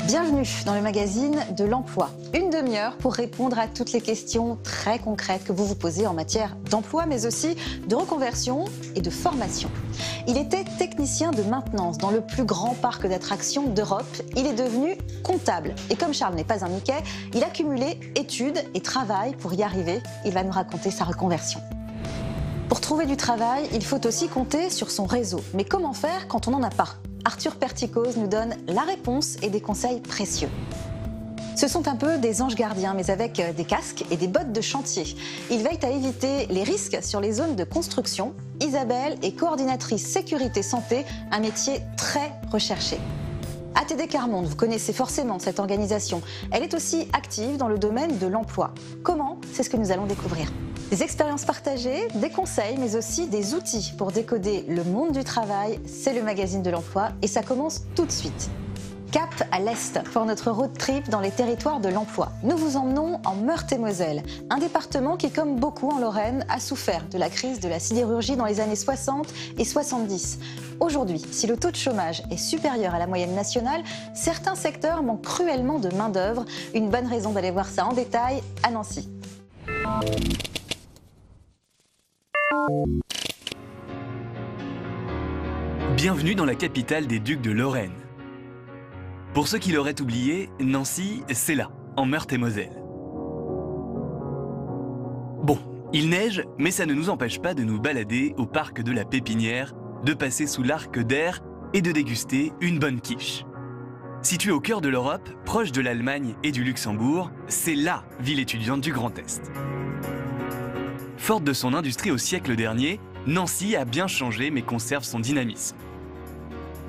Bienvenue dans le magazine de l'emploi. Une demi-heure pour répondre à toutes les questions très concrètes que vous vous posez en matière d'emploi, mais aussi de reconversion et de formation. Il était technicien de maintenance dans le plus grand parc d'attractions d'Europe. Il est devenu comptable. Et comme Charles n'est pas un Mickey, il a cumulé études et travail pour y arriver. Il va nous raconter sa reconversion. Pour trouver du travail, il faut aussi compter sur son réseau. Mais comment faire quand on n'en a pas ? Arthur Perticose nous donne la réponse et des conseils précieux. Ce sont un peu des anges gardiens, mais avec des casques et des bottes de chantier. Ils veillent à éviter les risques sur les zones de construction. Isabelle est coordinatrice sécurité santé, un métier très recherché. ATD Quart Monde, vous connaissez forcément cette organisation. Elle est aussi active dans le domaine de l'emploi. Comment ? C'est ce que nous allons découvrir. Des expériences partagées, des conseils, mais aussi des outils pour décoder le monde du travail. C'est le magazine de l'emploi et ça commence tout de suite. Cap à l'Est pour notre road trip dans les territoires de l'emploi. Nous vous emmenons en Meurthe-et-Moselle, un département qui, comme beaucoup en Lorraine, a souffert de la crise de la sidérurgie dans les années 60 et 70. Aujourd'hui, si le taux de chômage est supérieur à la moyenne nationale, certains secteurs manquent cruellement de main-d'œuvre. Une bonne raison d'aller voir ça en détail à Nancy. Bienvenue dans la capitale des Ducs de Lorraine. Pour ceux qui l'auraient oublié, Nancy, c'est là, en Meurthe-et-Moselle. Bon, il neige, mais ça ne nous empêche pas de nous balader au parc de la Pépinière, de passer sous l'arc d'air et de déguster une bonne quiche. Située au cœur de l'Europe, proche de l'Allemagne et du Luxembourg, c'est LA ville étudiante du Grand Est. Forte de son industrie au siècle dernier, Nancy a bien changé mais conserve son dynamisme.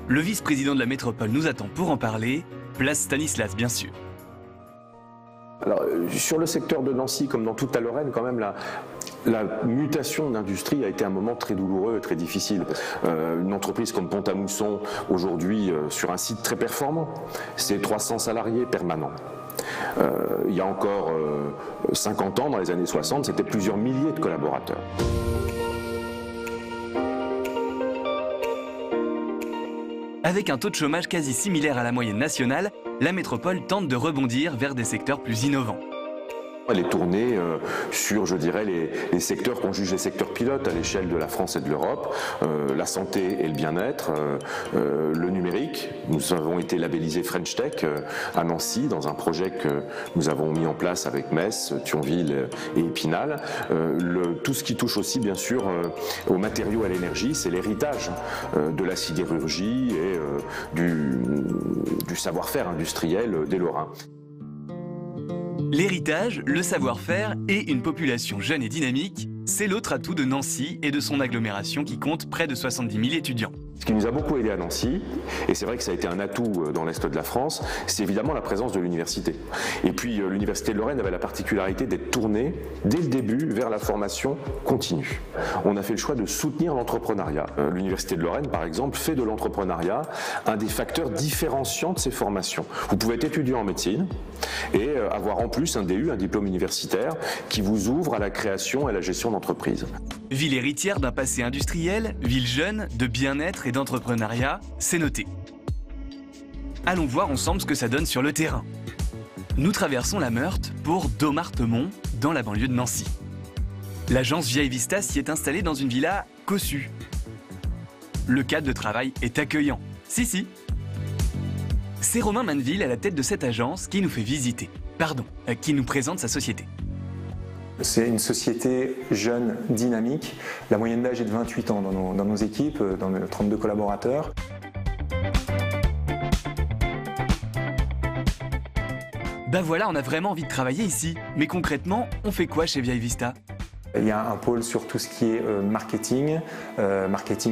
Le vice-président de la métropole nous attend pour en parler, place Stanislas bien sûr. Alors, sur le secteur de Nancy, comme dans toute la Lorraine, quand même, la mutation d'industrie a été un moment très douloureux et très difficile. Une entreprise comme Pont-à-Mousson, aujourd'hui, sur un site très performant, c'est 300 salariés permanents. Il y a encore 50 ans, dans les années 60, c'était plusieurs milliers de collaborateurs. Avec un taux de chômage quasi similaire à la moyenne nationale, la métropole tente de rebondir vers des secteurs plus innovants. Elle est tournée sur, je dirais, les secteurs qu'on juge les secteurs pilotes à l'échelle de la France et de l'Europe, la santé et le bien-être, le numérique. Nous avons été labellisés French Tech à Nancy dans un projet que nous avons mis en place avec Metz, Thionville et Épinal. Tout ce qui touche aussi, bien sûr, aux matériaux, à l'énergie, c'est l'héritage de la sidérurgie et du savoir-faire industriel des Lorrains. L'héritage, le savoir-faire et une population jeune et dynamique, c'est l'autre atout de Nancy et de son agglomération qui compte près de 70 000 étudiants. Ce qui nous a beaucoup aidé à Nancy, et c'est vrai que ça a été un atout dans l'Est de la France, c'est évidemment la présence de l'université. Et puis l'Université de Lorraine avait la particularité d'être tournée dès le début vers la formation continue. On a fait le choix de soutenir l'entrepreneuriat. L'Université de Lorraine, par exemple, fait de l'entrepreneuriat un des facteurs différenciants de ses formations. Vous pouvez être étudiant en médecine et avoir en plus un DU, un diplôme universitaire, qui vous ouvre à la création et à la gestion d'entreprise. Ville héritière d'un passé industriel, ville jeune, de bien-être et d'entrepreneuriat, c'est noté. Allons voir ensemble ce que ça donne sur le terrain. Nous traversons la Meurthe pour Dommartemont, dans la banlieue de Nancy. L'agence Via Vista s'y est installée dans une villa cossue. Le cadre de travail est accueillant. Si. C'est Romain Manville à la tête de cette agence qui nous fait visiter. Qui nous présente sa société. C'est une société jeune, dynamique. La moyenne d'âge est de 28 ans dans nos équipes, dans nos 32 collaborateurs. Bah voilà, on a vraiment envie de travailler ici. Mais concrètement, on fait quoi chez Via Vista ? Il y a un pôle sur tout ce qui est marketing,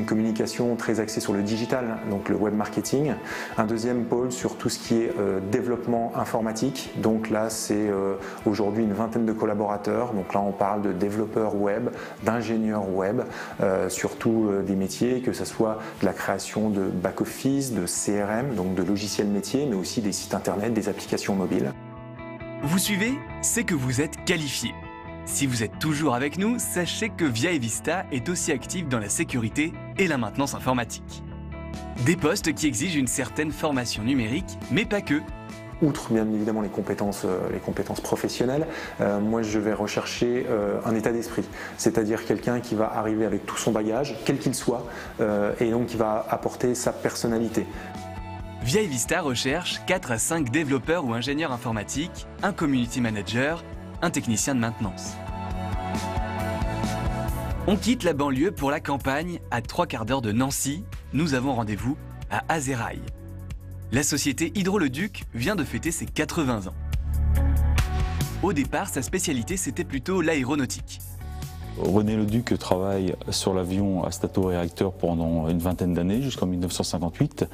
communication, très axé sur le digital, donc le web marketing. Un deuxième pôle sur tout ce qui est développement informatique. Donc là, c'est aujourd'hui une vingtaine de collaborateurs. Donc là, on parle de développeurs web, d'ingénieurs web, surtout des métiers, que ce soit de la création de back-office, de CRM, donc de logiciels métiers, mais aussi des sites internet, des applications mobiles. Vous suivez ? C'est que vous êtes qualifié. Si vous êtes toujours avec nous, sachez que Via Vista est aussi active dans la sécurité et la maintenance informatique. Des postes qui exigent une certaine formation numérique, mais pas que. outre bien évidemment les compétences professionnelles, moi je vais rechercher un état d'esprit, c'est-à-dire quelqu'un qui va arriver avec tout son bagage, quel qu'il soit, et donc qui va apporter sa personnalité. Via Evista recherche 4 à 5 développeurs ou ingénieurs informatiques, un community manager, un technicien de maintenance. On quitte la banlieue pour la campagne, à 3/4 d'heure de Nancy. Nous avons rendez-vous à Azerail. La société Hydro-le-Duc vient de fêter ses 80 ans. Au départ, sa spécialité, c'était plutôt l'aéronautique. René Leduc travaille sur l'avion à stato-réacteur pendant une vingtaine d'années, jusqu'en 1958.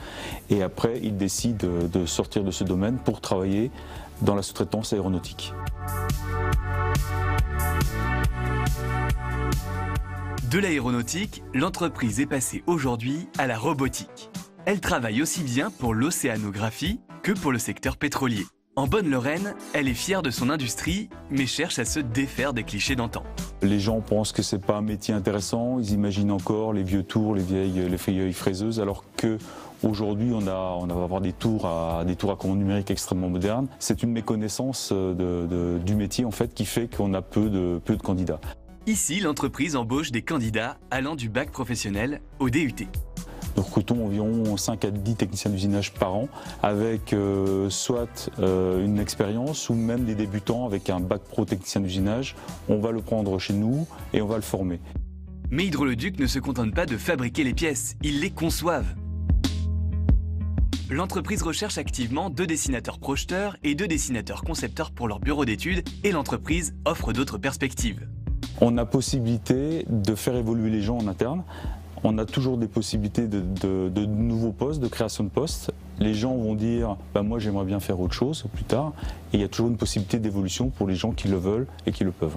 Et après, il décide de sortir de ce domaine pour travailler dans la sous-traitance aéronautique. De l'aéronautique, l'entreprise est passée aujourd'hui à la robotique. Elle travaille aussi bien pour l'océanographie que pour le secteur pétrolier. En Bonne-Lorraine, elle est fière de son industrie, mais cherche à se défaire des clichés d'antan. Les gens pensent que c'est pas un métier intéressant, ils imaginent encore les vieux tours, les vieilles fraiseuses, alors que aujourd'hui on va avoir des tours à commande numérique extrêmement modernes. C'est une méconnaissance du métier en fait qui fait qu'on a peu de candidats. Ici, l'entreprise embauche des candidats allant du bac professionnel au DUT. Nous recrutons environ 5 à 10 techniciens d'usinage par an avec soit une expérience ou même des débutants avec un bac pro technicien d'usinage. On va le prendre chez nous et on va le former. Mais Hydro-le-Duc ne se contente pas de fabriquer les pièces, ils les conçoivent. L'entreprise recherche activement 2 dessinateurs projeteurs et 2 dessinateurs concepteurs pour leur bureau d'études et l'entreprise offre d'autres perspectives. On a possibilité de faire évoluer les gens en interne. On a toujours des possibilités de nouveaux postes, de création de postes. Les gens vont dire moi j'aimerais bien faire autre chose plus tard. Et il y a toujours une possibilité d'évolution pour les gens qui le veulent et qui le peuvent.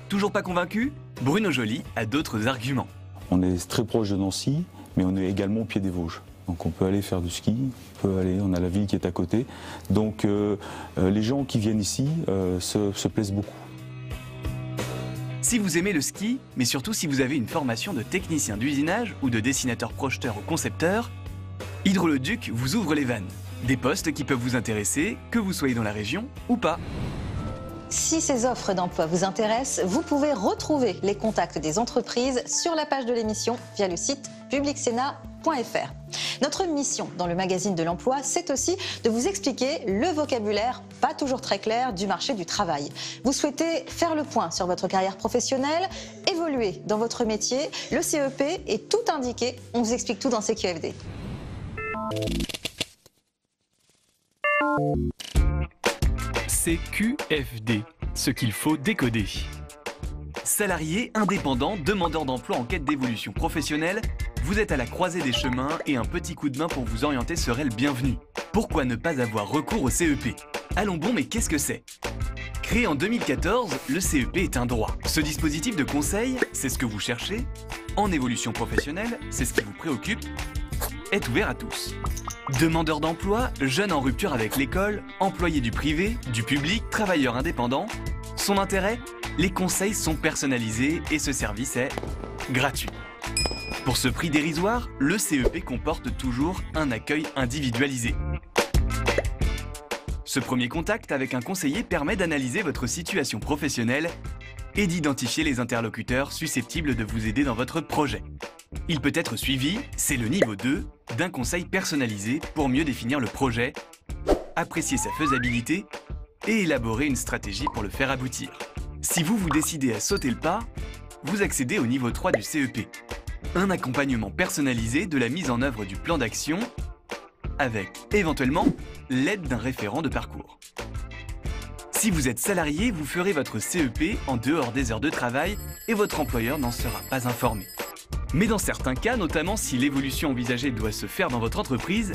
Toujours pas convaincu? Bruno Joly a d'autres arguments. On est très proche de Nancy, mais on est également au pied des Vosges. Donc on peut aller faire du ski, on a la ville qui est à côté. Donc les gens qui viennent ici se plaisent beaucoup. Si vous aimez le ski, mais surtout si vous avez une formation de technicien d'usinage ou de dessinateur projeteur ou concepteur, Hydro-le-Duc vous ouvre les vannes. Des postes qui peuvent vous intéresser, que vous soyez dans la région ou pas. Si ces offres d'emploi vous intéressent, vous pouvez retrouver les contacts des entreprises sur la page de l'émission via le site publicsena.fr. Notre mission dans le magazine de l'emploi, c'est aussi de vous expliquer le vocabulaire pas toujours très clair du marché du travail. Vous souhaitez faire le point sur votre carrière professionnelle, évoluer dans votre métier, le CEP est tout indiqué. On vous explique tout dans CQFD. CQFD, ce qu'il faut décoder. Salariés, indépendants, demandeurs d'emploi en quête d'évolution professionnelle, vous êtes à la croisée des chemins et un petit coup de main pour vous orienter serait le bienvenu. Pourquoi ne pas avoir recours au CEP? Allons bon, mais qu'est-ce que c'est? Créé en 2014, le CEP est un droit. Ce dispositif de conseil, c'est ce que vous cherchez, en évolution professionnelle, c'est ce qui vous préoccupe, est ouvert à tous. Demandeurs d'emploi, jeunes en rupture avec l'école, employés du privé, du public, travailleurs indépendants. Son intérêt? Les conseils sont personnalisés et ce service est gratuit. Pour ce prix dérisoire, le CEP comporte toujours un accueil individualisé. Ce premier contact avec un conseiller permet d'analyser votre situation professionnelle et d'identifier les interlocuteurs susceptibles de vous aider dans votre projet. Il peut être suivi, c'est le niveau 2, d'un conseil personnalisé pour mieux définir le projet, apprécier sa faisabilité et élaborer une stratégie pour le faire aboutir. Si vous vous décidez à sauter le pas, vous accédez au niveau 3 du CEP. Un accompagnement personnalisé de la mise en œuvre du plan d'action avec, éventuellement, l'aide d'un référent de parcours. Si vous êtes salarié, vous ferez votre CEP en dehors des heures de travail et votre employeur n'en sera pas informé. Mais dans certains cas, notamment si l'évolution envisagée doit se faire dans votre entreprise,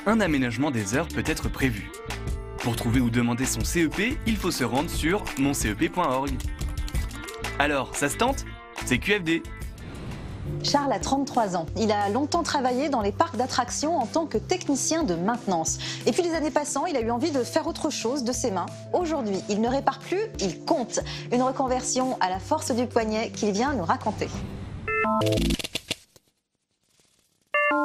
un aménagement des heures peut être prévu. Pour trouver ou demander son CEP, il faut se rendre sur moncep.org. Alors, ça se tente? C'est QFD. Charles a 33 ans. Il a longtemps travaillé dans les parcs d'attractions en tant que technicien de maintenance. Et puis les années passant, il a eu envie de faire autre chose de ses mains. Aujourd'hui, il ne répare plus, il compte. Une reconversion à la force du poignet qu'il vient nous raconter.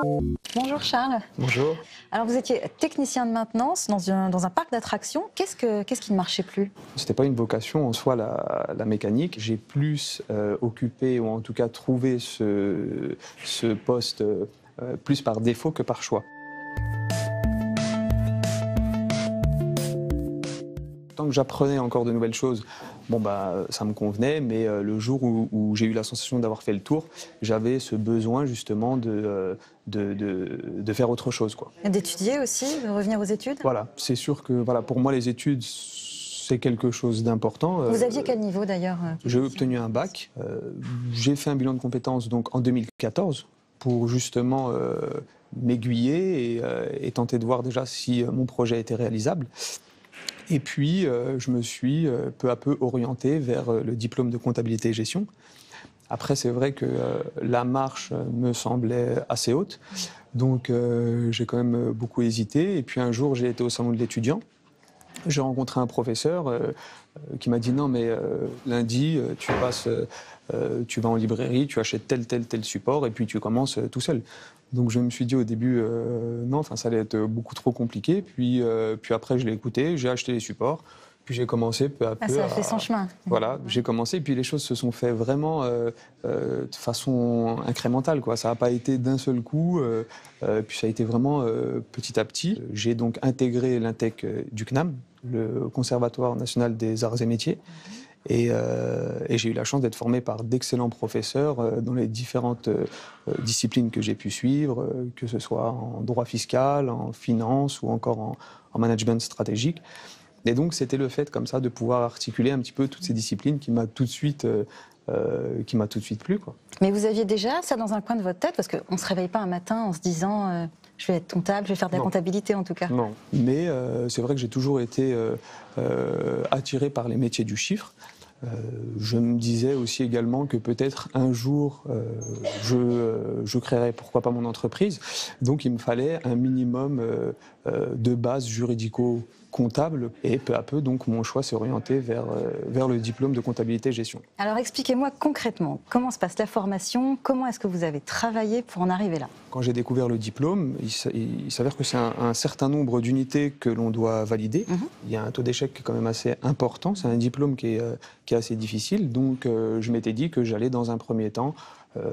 Bonjour Charles. Bonjour. Alors vous étiez technicien de maintenance dans un parc d'attractions. Qu'est-ce qui ne marchait plus? C'était pas une vocation en soi la mécanique. J'ai plus occupé ou en tout cas trouvé ce poste plus par défaut que par choix. Tant que j'apprenais encore de nouvelles choses, ça me convenait, mais le jour où j'ai eu la sensation d'avoir fait le tour, j'avais ce besoin justement de faire autre chose, quoi. D'étudier aussi, de revenir aux études? Voilà, c'est sûr que pour moi les études c'est quelque chose d'important. Vous aviez quel niveau d'ailleurs? J'ai obtenu un bac, j'ai fait un bilan de compétences donc en 2014 pour justement m'aiguiller et tenter de voir déjà si mon projet était réalisable. Et puis, je me suis peu à peu orienté vers le diplôme de comptabilité et gestion. Après, c'est vrai que la marche me semblait assez haute, donc j'ai quand même beaucoup hésité. Et puis un jour, j'ai été au salon de l'étudiant. J'ai rencontré un professeur qui m'a dit « Non, mais lundi, tu vas en librairie, tu achètes tel support et puis tu commences tout seul. » Donc je me suis dit au début non, ça allait être beaucoup trop compliqué. Puis après je l'ai écouté, j'ai acheté les supports, puis j'ai commencé peu à peu. Ça a fait son chemin. Voilà, j'ai commencé, puis les choses se sont faites vraiment de façon incrémentale, quoi. Ça n'a pas été d'un seul coup, puis ça a été vraiment petit à petit. J'ai donc intégré l'INTEC du CNAM, le Conservatoire national des arts et métiers. Et j'ai eu la chance d'être formé par d'excellents professeurs dans les différentes disciplines que j'ai pu suivre, que ce soit en droit fiscal, en finance ou encore en management stratégique. Et donc c'était le fait comme ça de pouvoir articuler un petit peu toutes ces disciplines qui m'a tout de suite plu, quoi. Mais vous aviez déjà ça dans un coin de votre tête? Parce qu'on ne se réveille pas un matin en se disant je vais être comptable, je vais faire de la comptabilité en tout cas. Non, mais c'est vrai que j'ai toujours été attiré par les métiers du chiffre. Je me disais aussi également que peut-être un jour je créerais pourquoi pas mon entreprise. Donc il me fallait un minimum de base juridico-comptable et peu à peu donc mon choix s'est orienté vers le diplôme de comptabilité et gestion. Alors expliquez-moi concrètement comment se passe la formation, comment est-ce que vous avez travaillé pour en arriver là? Quand j'ai découvert le diplôme, il s'avère que c'est un certain nombre d'unités que l'on doit valider. Il y a un taux d'échec qui est quand même assez important, c'est un diplôme qui est assez difficile, donc je m'étais dit que j'allais dans un premier temps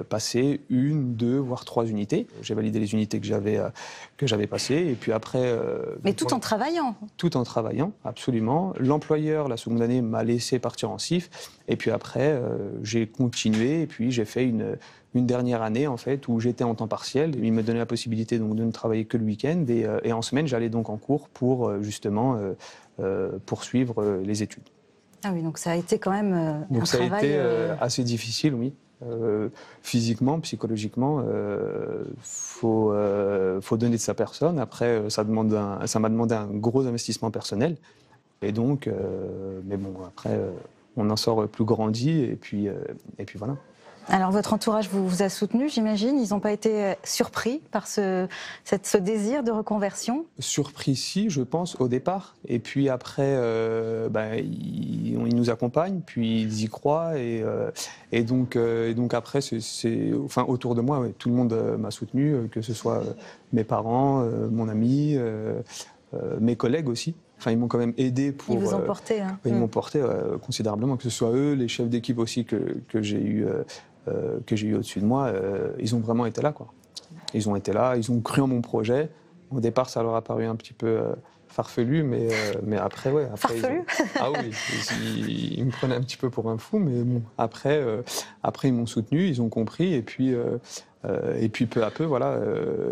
passer 1, 2, voire 3 unités. J'ai validé les unités que j'avais passées et puis après... Mais tout en travaillant? Tout en travaillant, absolument. L'employeur, la seconde année, m'a laissé partir en CIF et puis après j'ai continué et puis j'ai fait une dernière année en fait où j'étais en temps partiel. Il me donnait la possibilité donc de ne travailler que le week-end et en semaine j'allais donc en cours pour justement poursuivre les études. Ah oui, donc ça a été quand même un travail... Ça a été assez difficile, oui. Physiquement, psychologiquement, faut donner de sa personne. Après, ça m'a demandé un gros investissement personnel. Et donc, mais bon, après, on en sort plus grandi et puis voilà. Alors votre entourage vous a soutenu, j'imagine. Ils n'ont pas été surpris par ce désir de reconversion? Surpris, si, je pense, au départ. Et puis après, ils nous accompagnent, puis ils y croient. Et donc après, autour de moi, ouais, tout le monde m'a soutenu, que ce soit mes parents, mon ami, mes collègues aussi. Enfin, ils m'ont quand même aidé pour... Ils vous ont porté, hein. Ils m'ont porté considérablement, que ce soit eux, les chefs d'équipe aussi que j'ai eu au-dessus de moi, ils ont vraiment été là, quoi. Ils ont été là, ils ont cru en mon projet. Au départ, ça leur a paru un petit peu farfelu, mais après, ouais. Après, farfelu? Ah oui, ils me prenaient un petit peu pour un fou, mais bon, après ils m'ont soutenu, ils ont compris, et puis peu à peu, voilà,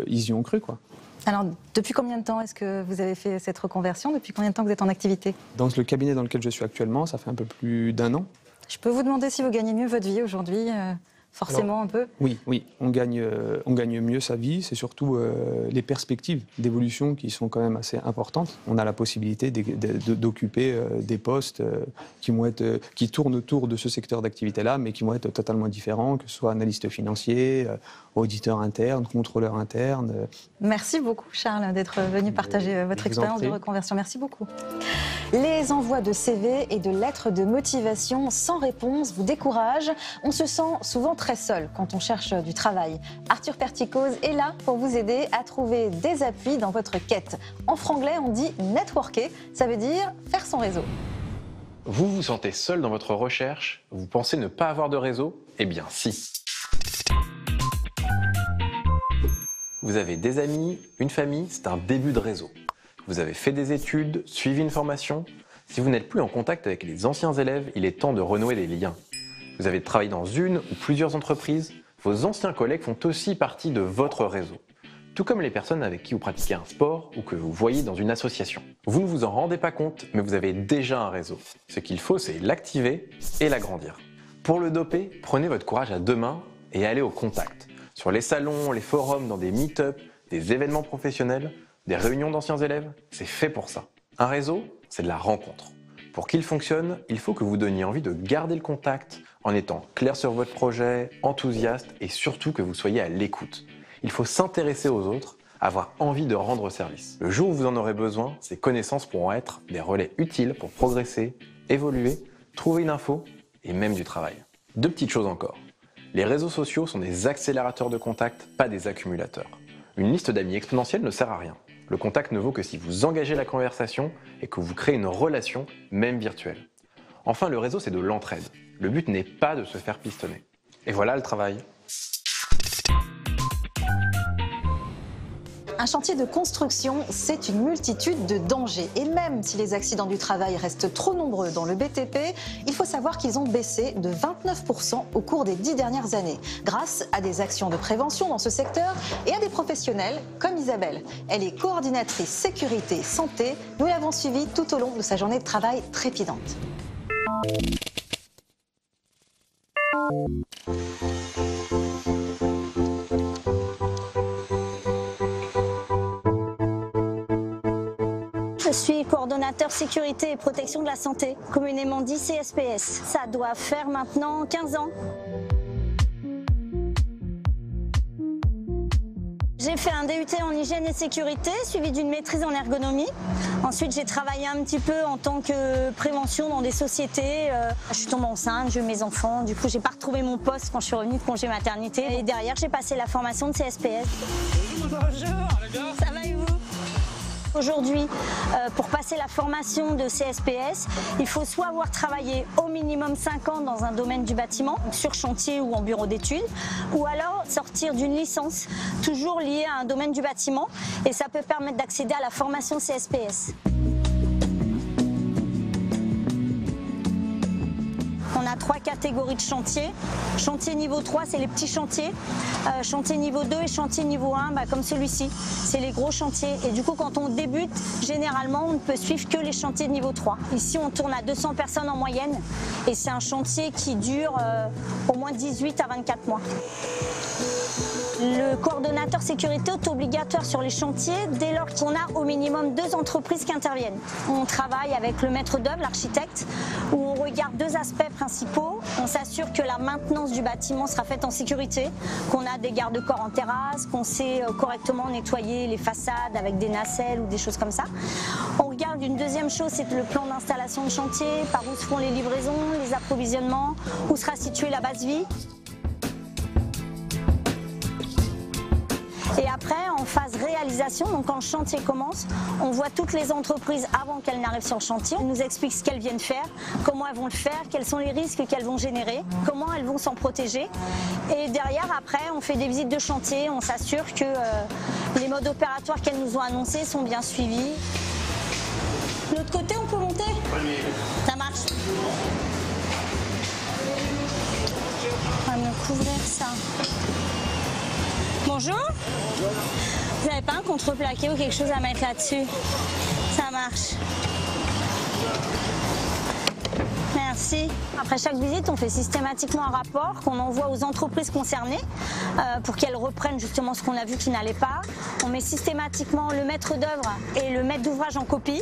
ils y ont cru, quoi. Alors, depuis combien de temps est-ce que vous avez fait cette reconversion? Depuis combien de temps vous êtes en activité? Dans le cabinet dans lequel je suis actuellement, ça fait un peu plus d'1 an. Je peux vous demander si vous gagnez mieux votre vie aujourd'hui, forcément? Alors, un peu? Oui, on gagne mieux sa vie. C'est surtout les perspectives d'évolution qui sont quand même assez importantes. On a la possibilité d'occuper des postes qui tournent autour de ce secteur d'activité-là, mais qui vont être totalement différents, que ce soit analyste financier, auditeur interne, contrôleur interne. Merci beaucoup, Charles, d'être venu partager votre expérience de reconversion. Merci beaucoup. Les envois de CV et de lettres de motivation sans réponse vous découragent. On se sent souvent très seul quand on cherche du travail. Arthur Perticose est là pour vous aider à trouver des appuis dans votre quête. En franglais, on dit networker, ça veut dire faire son réseau. Vous vous sentez seul dans votre recherche? Vous pensez ne pas avoir de réseau? Eh bien si. Vous avez des amis, une famille, c'est un début de réseau. Vous avez fait des études, suivi une formation. Si vous n'êtes plus en contact avec les anciens élèves, il est temps de renouer les liens. Vous avez travaillé dans une ou plusieurs entreprises, vos anciens collègues font aussi partie de votre réseau. Tout comme les personnes avec qui vous pratiquez un sport ou que vous voyez dans une association. Vous ne vous en rendez pas compte, mais vous avez déjà un réseau. Ce qu'il faut, c'est l'activer et l'agrandir. Pour le doper, prenez votre courage à deux mains et allez au contact. Sur les salons, les forums, dans des meet-up, des événements professionnels, des réunions d'anciens élèves, c'est fait pour ça. Un réseau, c'est de la rencontre. Pour qu'il fonctionne, il faut que vous donniez envie de garder le contact en étant clair sur votre projet, enthousiaste et surtout que vous soyez à l'écoute. Il faut s'intéresser aux autres, avoir envie de rendre service. Le jour où vous en aurez besoin, ces connaissances pourront être des relais utiles pour progresser, évoluer, trouver une info et même du travail. Deux petites choses encore. Les réseaux sociaux sont des accélérateurs de contacts, pas des accumulateurs. Une liste d'amis exponentielle ne sert à rien. Le contact ne vaut que si vous engagez la conversation et que vous créez une relation, même virtuelle. Enfin, le réseau, c'est de l'entraide. Le but n'est pas de se faire pistonner. Et voilà le travail. Un chantier de construction, c'est une multitude de dangers. Et même si les accidents du travail restent trop nombreux dans le BTP, il faut savoir qu'ils ont baissé de 29% au cours des 10 dernières années, grâce à des actions de prévention dans ce secteur et à des professionnels comme Isabelle. Elle est coordinatrice sécurité et santé. Nous l'avons suivie tout au long de sa journée de travail trépidante. Je suis coordonnateur sécurité et protection de la santé, communément dit CSPS. Ça doit faire maintenant 15 ans. J'ai fait un DUT en hygiène et sécurité, suivi d'une maîtrise en ergonomie. Ensuite, j'ai travaillé un petit peu en tant que prévention dans des sociétés. Je suis tombée enceinte, j'ai eu mes enfants. Du coup, j'ai pas retrouvé mon poste quand je suis revenue de congé maternité. Et derrière, j'ai passé la formation de CSPS. Bonjour, ça va et vous ? Aujourd'hui, pour passer la formation de CSPS, il faut soit avoir travaillé au minimum 5 ans dans un domaine du bâtiment, sur chantier ou en bureau d'études, ou alors sortir d'une licence toujours liée à un domaine du bâtiment, et ça peut permettre d'accéder à la formation CSPS. On a 3 catégories de chantiers. Chantier niveau 3, c'est les petits chantiers. Chantier niveau 2 et chantier niveau 1, comme celui-ci. C'est les gros chantiers. Et du coup, quand on débute, généralement, on ne peut suivre que les chantiers de niveau 3. Ici, on tourne à 200 personnes en moyenne. Et c'est un chantier qui dure au moins 18 à 24 mois. Le coordonnateur sécurité est obligatoire sur les chantiers dès lors qu'on a au minimum 2 entreprises qui interviennent. On travaille avec le maître d'œuvre, l'architecte, où on regarde 2 aspects principaux. On s'assure que la maintenance du bâtiment sera faite en sécurité, qu'on a des garde-corps en terrasse, qu'on sait correctement nettoyer les façades avec des nacelles ou des choses comme ça. On regarde une deuxième chose, c'est le plan d'installation de chantier, par où se font les livraisons, les approvisionnements, où sera située la base vie. Et après, en phase réalisation, donc quand le chantier commence, on voit toutes les entreprises avant qu'elles n'arrivent sur le chantier. Elles nous expliquent ce qu'elles viennent faire, comment elles vont le faire, quels sont les risques qu'elles vont générer, comment elles vont s'en protéger. Et derrière, après, on fait des visites de chantier, on s'assure que les modes opératoires qu'elles nous ont annoncés sont bien suivis. De l'autre côté, on peut monter ? Ça marche. On va me couvrir ça. Bonjour. Vous n'avez pas un contreplaqué ou quelque chose à mettre là-dessus? Ça marche. Merci. Après chaque visite, on fait systématiquement un rapport qu'on envoie aux entreprises concernées pour qu'elles reprennent justement ce qu'on a vu qui n'allait pas. On met systématiquement le maître d'œuvre et le maître d'ouvrage en copie.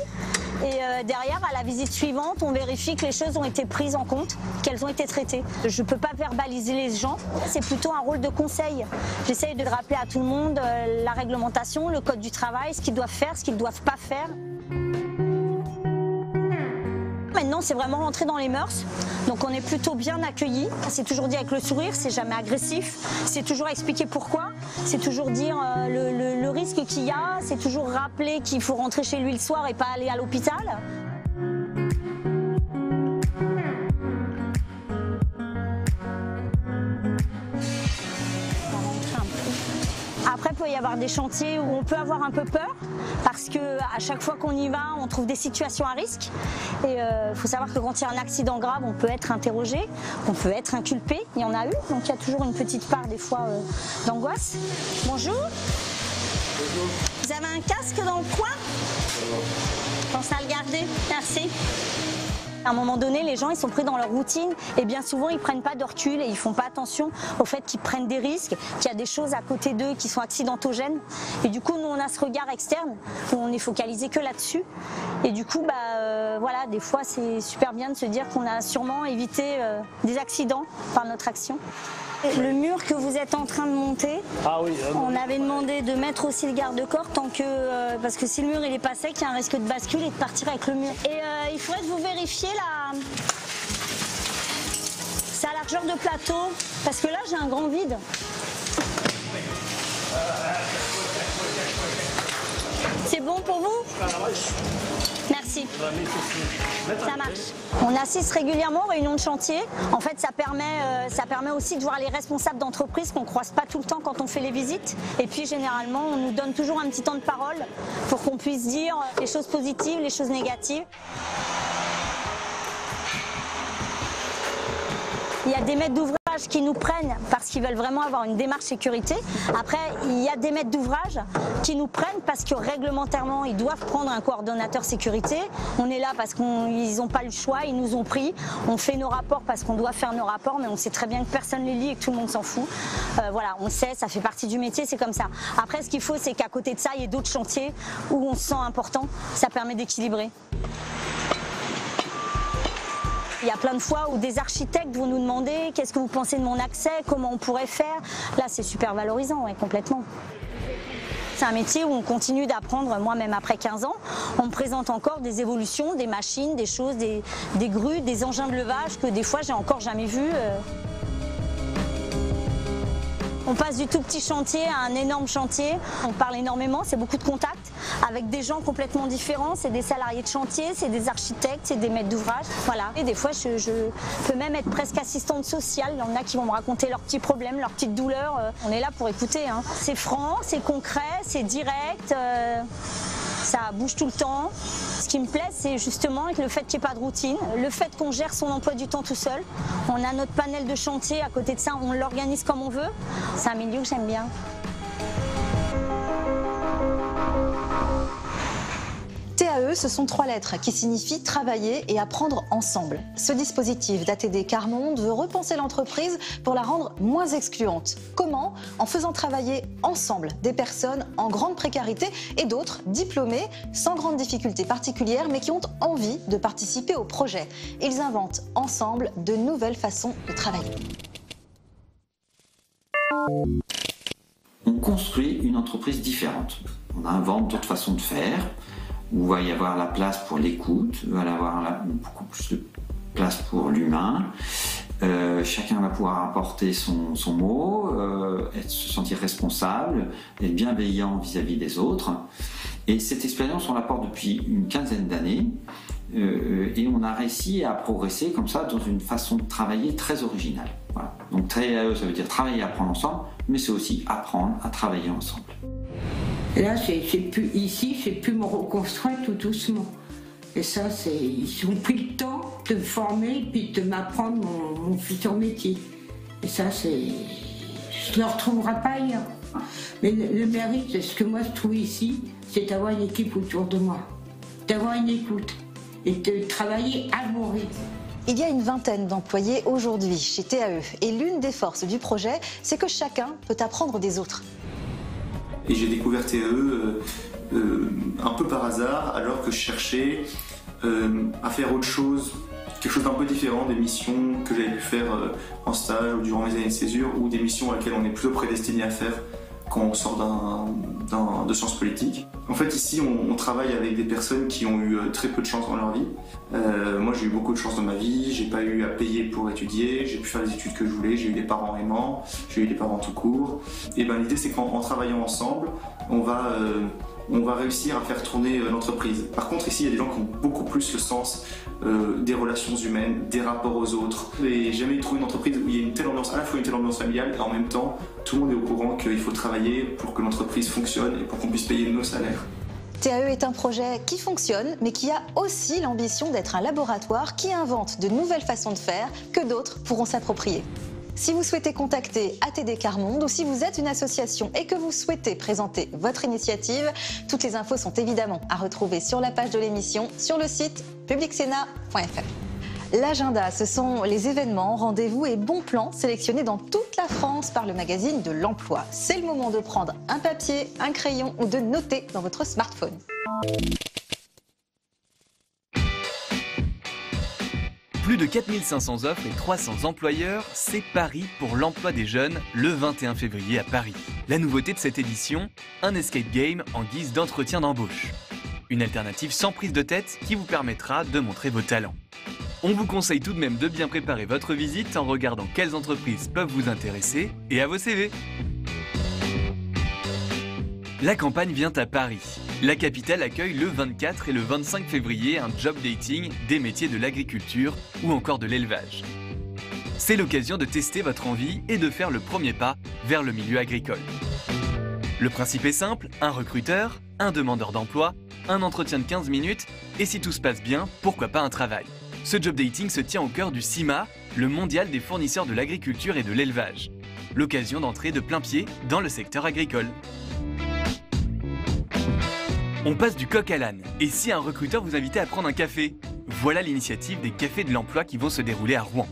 Et derrière, à la visite suivante, on vérifie que les choses ont été prises en compte, qu'elles ont été traitées. Je ne peux pas verbaliser les gens, c'est plutôt un rôle de conseil. J'essaye de rappeler à tout le monde la réglementation, le code du travail, ce qu'ils doivent faire, ce qu'ils ne doivent pas faire. maintenant, c'est vraiment rentrer dans les mœurs. Donc on est plutôt bien accueillis. C'est toujours dit avec le sourire, c'est jamais agressif. C'est toujours expliquer pourquoi. C'est toujours dire le risque qu'il y a. C'est toujours rappeler qu'il faut rentrer chez lui le soir et pas aller à l'hôpital. Après, il peut y avoir des chantiers où on peut avoir un peu peur parce qu'à chaque fois qu'on y va, on trouve des situations à risque. Et il faut savoir que quand il y a un accident grave, on peut être interrogé, on peut être inculpé. Il y en a eu, donc il y a toujours une petite part des fois d'angoisse. Bonjour. Bonjour. Vous avez un casque dans le coin? Pensez à le garder. Merci. À un moment donné, les gens ils sont pris dans leur routine et bien souvent ils prennent pas de recul et ils font pas attention au fait qu'ils prennent des risques, qu'il y a des choses à côté d'eux qui sont accidentogènes. Et du coup, nous on a ce regard externe où on est focalisé que là-dessus. Et du coup, voilà, des fois c'est super bien de se dire qu'on a sûrement évité des accidents par notre action. Le mur que vous êtes en train de monter, on avait demandé de mettre aussi le garde-corps parce que si le mur il est pas sec, il y a un risque de bascule et de partir avec le mur. Et il faudrait que vous vérifiez sa largeur de plateau, parce que là j'ai un grand vide. C'est bon pour vous? Merci. Ça marche. On assiste régulièrement aux réunions de chantier. En fait, ça permet aussi de voir les responsables d'entreprise qu'on ne croise pas tout le temps quand on fait les visites. Et puis, généralement, on nous donne toujours un petit temps de parole pour qu'on puisse dire les choses positives, les choses négatives. Il y a des maîtres d'ouvrage qui nous prennent parce qu'ils veulent vraiment avoir une démarche sécurité. Après, il y a des maîtres d'ouvrage qui nous prennent parce que réglementairement, ils doivent prendre un coordonnateur sécurité. On est là parce qu'ils n'ont pas le choix, ils nous ont pris. On fait nos rapports parce qu'on doit faire nos rapports, mais on sait très bien que personne ne les lit et que tout le monde s'en fout. Voilà, on sait, ça fait partie du métier, c'est comme ça. Après, ce qu'il faut, c'est qu'à côté de ça, il y ait d'autres chantiers où on se sent important. Ça permet d'équilibrer. Il y a plein de fois où des architectes vont nous demander qu'est-ce que vous pensez de mon accès, comment on pourrait faire. Là, c'est super valorisant, ouais, complètement. C'est un métier où on continue d'apprendre, moi même après 15 ans. On me présente encore des évolutions, des machines, des choses, des grues, des engins de levage que des fois j'ai encore jamais vus. On passe du tout petit chantier à un énorme chantier. On parle énormément, c'est beaucoup de contacts avec des gens complètement différents. C'est des salariés de chantier, c'est des architectes, c'est des maîtres d'ouvrage. Voilà. Et des fois, je peux même être presque assistante sociale. Il y en a qui vont me raconter leurs petits problèmes, leurs petites douleurs. On est là pour écouter. Hein. C'est franc, c'est concret, c'est direct. Ça bouge tout le temps. Ce qui me plaît, c'est justement le fait qu'il n'y ait pas de routine, le fait qu'on gère son emploi du temps tout seul. On a notre panel de chantier, à côté de ça, on l'organise comme on veut. C'est un milieu que j'aime bien. TAE, ce sont 3 lettres qui signifient travailler et apprendre ensemble. Ce dispositif d'ATD Carmonde veut repenser l'entreprise pour la rendre moins excluante. Comment? En faisant travailler ensemble des personnes en grande précarité et d'autres diplômées, sans grande difficulté particulière, mais qui ont envie de participer au projet. Ils inventent ensemble de nouvelles façons de travailler. On construit une entreprise différente. On invente d'autres façons de faire, où il va y avoir la place pour l'écoute, il va y avoir beaucoup plus de place pour l'humain. Chacun va pouvoir apporter son mot, se sentir responsable, être bienveillant vis-à-vis des autres. Et cette expérience, on la porte depuis une quinzaine d'années. Et on a réussi à progresser comme ça dans une façon de travailler très originale. Voilà. Donc TAE, ça veut dire travailler et apprendre ensemble, mais c'est aussi apprendre à travailler ensemble. Là, j'ai pu me reconstruire tout doucement. Et ça, ils ont pris le temps de me former puis de m'apprendre mon futur métier. Et ça, je ne le retrouverai pas ailleurs. Mais le mérite, ce que moi je trouve ici, c'est d'avoir une équipe autour de moi, d'avoir une écoute et de travailler à mon rythme. Il y a une vingtaine d'employés aujourd'hui chez TAE et l'une des forces du projet, c'est que chacun peut apprendre des autres. Et j'ai découvert TAE un peu par hasard, alors que je cherchais à faire autre chose, quelque chose d'un peu différent des missions que j'avais pu faire en stage ou durant mes années de césure, ou des missions à laquelle on est plutôt prédestiné à faire quand on sort de sciences politiques. En fait, ici, on travaille avec des personnes qui ont eu très peu de chance dans leur vie. Moi, j'ai eu beaucoup de chance dans ma vie, j'ai pas eu à payer pour étudier, j'ai pu faire les études que je voulais, j'ai eu des parents aimants, j'ai eu des parents tout court. Et ben, l'idée, c'est qu'en travaillant ensemble, on va réussir à faire tourner l'entreprise. Par contre, ici, il y a des gens qui ont beaucoup plus le sens des relations humaines, des rapports aux autres. Et j'ai jamais trouvé une entreprise où il y a une telle ambiance, à la fois une telle ambiance familiale, et en même temps, tout le monde est au courant qu'il faut travailler pour que l'entreprise fonctionne et pour qu'on puisse payer nos salaires. TAE est un projet qui fonctionne, mais qui a aussi l'ambition d'être un laboratoire qui invente de nouvelles façons de faire que d'autres pourront s'approprier. Si vous souhaitez contacter ATD Quart Monde ou si vous êtes une association et que vous souhaitez présenter votre initiative, toutes les infos sont évidemment à retrouver sur la page de l'émission sur le site publicsena.fr. L'agenda, ce sont les événements, rendez-vous et bons plans sélectionnés dans toute la France par le magazine de l'Emploi. C'est le moment de prendre un papier, un crayon ou de noter dans votre smartphone. Plus de 4500 offres et 300 employeurs, c'est Paris pour l'emploi des jeunes le 21 février à Paris. La nouveauté de cette édition, un escape game en guise d'entretien d'embauche. Une alternative sans prise de tête qui vous permettra de montrer vos talents. On vous conseille tout de même de bien préparer votre visite en regardant quelles entreprises peuvent vous intéresser et à vos CV. La campagne vient à Paris. La capitale accueille le 24 et le 25 février un job dating des métiers de l'agriculture ou encore de l'élevage. C'est l'occasion de tester votre envie et de faire le premier pas vers le milieu agricole. Le principe est simple, un recruteur, un demandeur d'emploi, un entretien de 15 minutes et si tout se passe bien, pourquoi pas un travail. Ce job dating se tient au cœur du CIMA, le mondial des fournisseurs de l'agriculture et de l'élevage. L'occasion d'entrer de plein pied dans le secteur agricole. On passe du coq à l'âne, et si un recruteur vous invitait à prendre un café? Voilà l'initiative des cafés de l'emploi qui vont se dérouler à Rouen.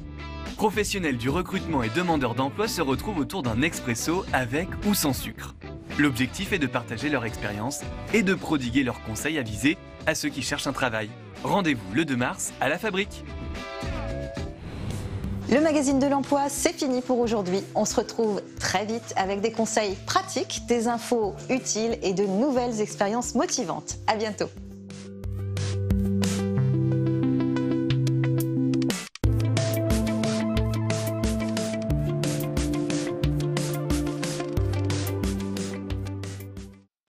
Professionnels du recrutement et demandeurs d'emploi se retrouvent autour d'un expresso avec ou sans sucre. L'objectif est de partager leur expérience et de prodiguer leurs conseils avisés à ceux qui cherchent un travail. Rendez-vous le 2 mars à la Fabrique. Le magazine de l'emploi, c'est fini pour aujourd'hui. On se retrouve très vite avec des conseils pratiques, des infos utiles et de nouvelles expériences motivantes. À bientôt.